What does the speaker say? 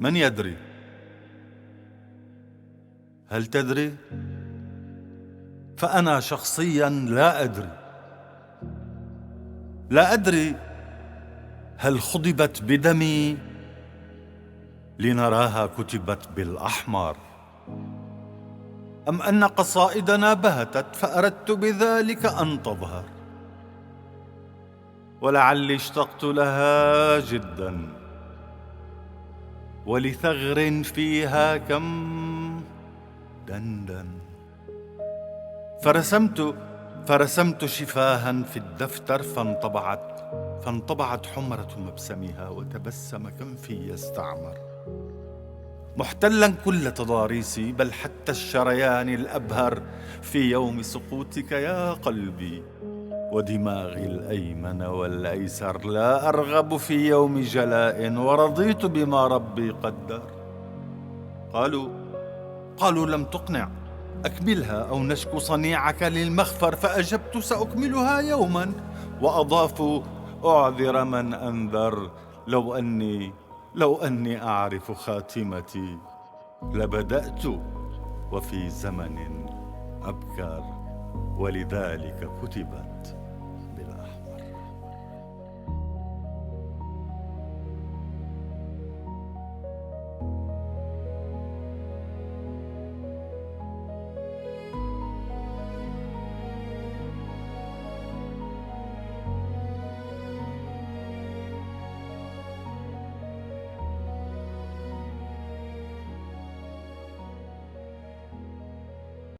من يدري؟ هل تدري؟ فأنا شخصيا لا أدري. لا أدري هل خضبت بدمي لنراها كتبت بالأحمر، أم أن قصائدنا بهتت فأردت بذلك أن تظهر. ولعلي اشتقت لها جدا، ولثغر فيها كم دندن. فرسمت شفاها في الدفتر فانطبعت حمرة مبسمها، وتبسم كنفي يستعمر، محتلا كل تضاريسي بل حتى الشريان الأبهر في يوم سقوطك يا قلبي. ودماغي الأيمن والأيسر لا أرغب في يوم جلاء، ورضيت بما ربي قدر. قالوا لم تقنع، أكملها أو نشكو صنيعك للمخفر، فأجبت سأكملها يوما، وأضافوا أعذر من أنذر. لو أني أعرف خاتمتي لبدأت وفي زمن أبكر، ولذلك كتبت.